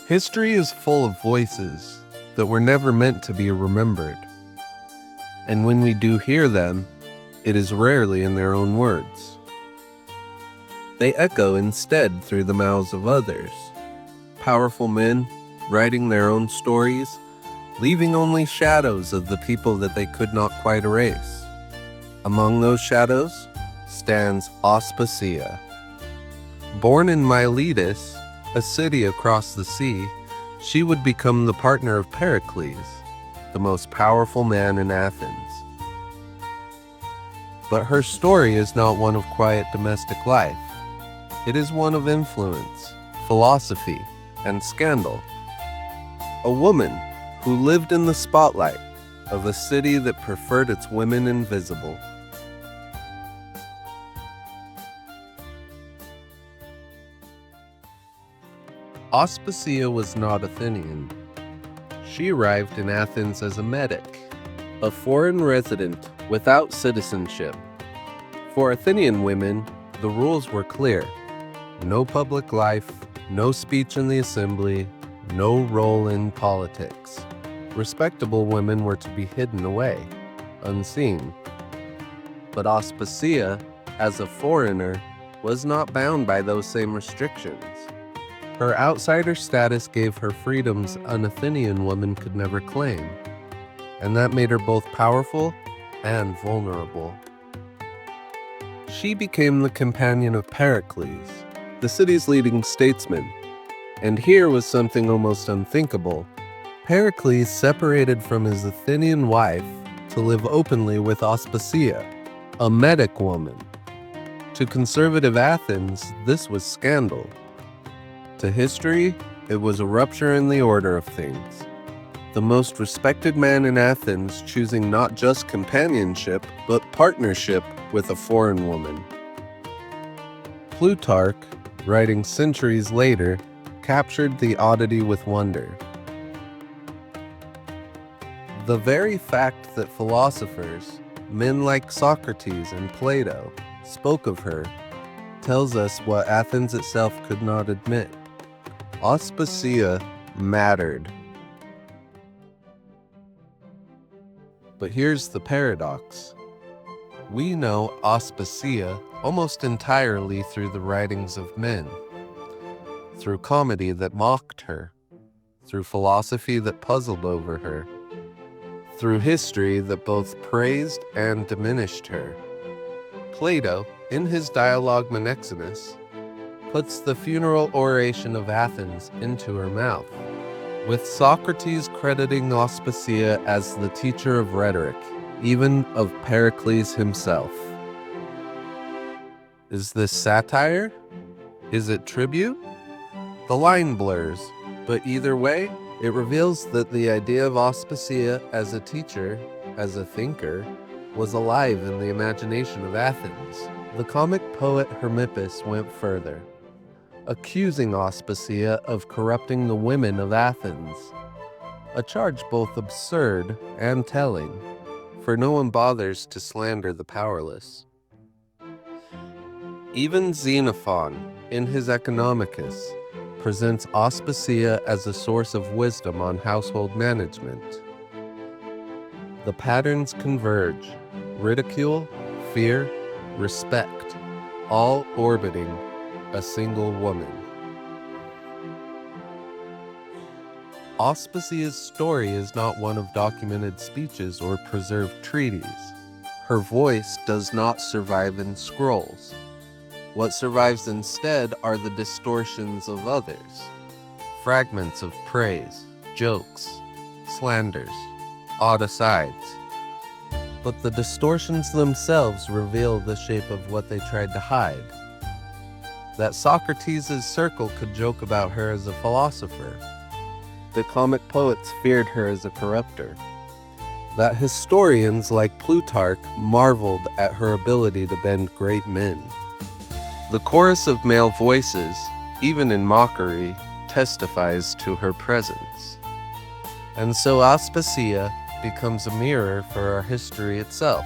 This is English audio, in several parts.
History is full of voices that were never meant to be remembered. And when we do hear them, it is rarely in their own words. They echo instead through the mouths of others, powerful men writing their own stories, leaving only shadows of the people that they could not quite erase. Among those shadows stands Aspasia. Born in Miletus, a city across the sea, she would become the partner of Pericles, the most powerful man in Athens. But her story is not one of quiet domestic life. It is one of influence, philosophy, and scandal. A woman who lived in the spotlight of a city that preferred its women invisible. Aspasia was not Athenian. She arrived in Athens as a medic, a foreign resident without citizenship. For Athenian women, the rules were clear. No public life, no speech in the assembly, no role in politics. Respectable women were to be hidden away, unseen. But Aspasia, as a foreigner, was not bound by those same restrictions. Her outsider status gave her freedoms an Athenian woman could never claim, and that made her both powerful and vulnerable. She became the companion of Pericles, the city's leading statesman, and here was something almost unthinkable. Pericles separated from his Athenian wife to live openly with Aspasia, a medic woman. To conservative Athens, this was scandal. To history, it was a rupture in the order of things. The most respected man in Athens choosing not just companionship, but partnership with a foreign woman. Plutarch, writing centuries later, captured the oddity with wonder. The very fact that philosophers, men like Socrates and Plato, spoke of her, tells us what Athens itself could not admit. Aspasia mattered. But here's the paradox. We know Aspasia almost entirely through the writings of men, through comedy that mocked her, through philosophy that puzzled over her, through history that both praised and diminished her. Plato, in his dialogue Menexenus, puts the funeral oration of Athens into her mouth, with Socrates crediting Aspasia as the teacher of rhetoric, even of Pericles himself. Is this satire? Is it tribute? The line blurs, but either way, it reveals that the idea of Aspasia as a teacher, as a thinker, was alive in the imagination of Athens. The comic poet Hermippus went further, accusing Aspasia of corrupting the women of Athens, a charge both absurd and telling, for no one bothers to slander the powerless. Even Xenophon, in his Economicus, presents Aspasia as a source of wisdom on household management. The patterns converge: ridicule, fear, respect, all orbiting a single woman. Aspasia's story is not one of documented speeches or preserved treaties. Her voice does not survive in scrolls. What survives instead are the distortions of others, fragments of praise, jokes, slanders, odd asides. But the distortions themselves reveal the shape of what they tried to hide. That Socrates' circle could joke about her as a philosopher. The comic poets feared her as a corrupter. That historians like Plutarch marveled at her ability to bend great men. The chorus of male voices, even in mockery, testifies to her presence. And so Aspasia becomes a mirror for our history itself.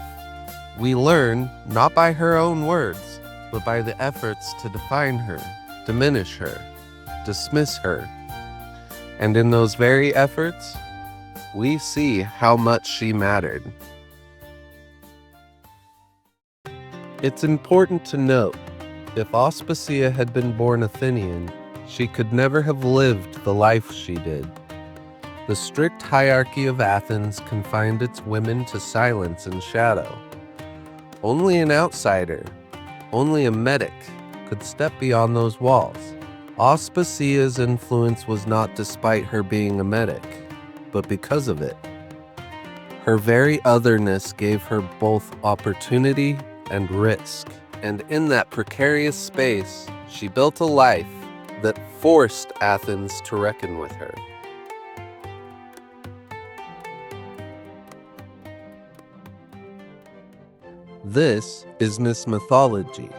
We learn, not by her own words, but by the efforts to define her, diminish her, dismiss her. And in those very efforts, we see how much she mattered. It's important to note, if Aspasia had been born Athenian, she could never have lived the life she did. The strict hierarchy of Athens confined its women to silence and shadow. Only an outsider, only a metic, could step beyond those walls. Aspasia's influence was not despite her being a metic, but because of it. Her very otherness gave her both opportunity and risk. And in that precarious space, she built a life that forced Athens to reckon with her. This is Mismythology,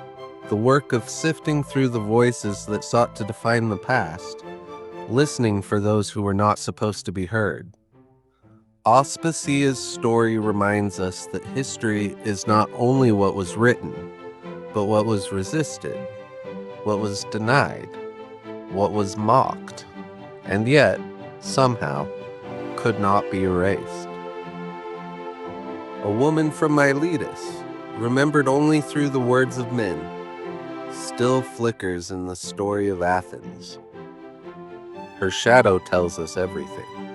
the work of sifting through the voices that sought to define the past, listening for those who were not supposed to be heard. Aspasia's story reminds us that history is not only what was written, but what was resisted, what was denied, what was mocked, and yet, somehow, could not be erased. A woman from Miletus, remembered only through the words of men, still flickers in the story of Athens. Her shadow tells us everything.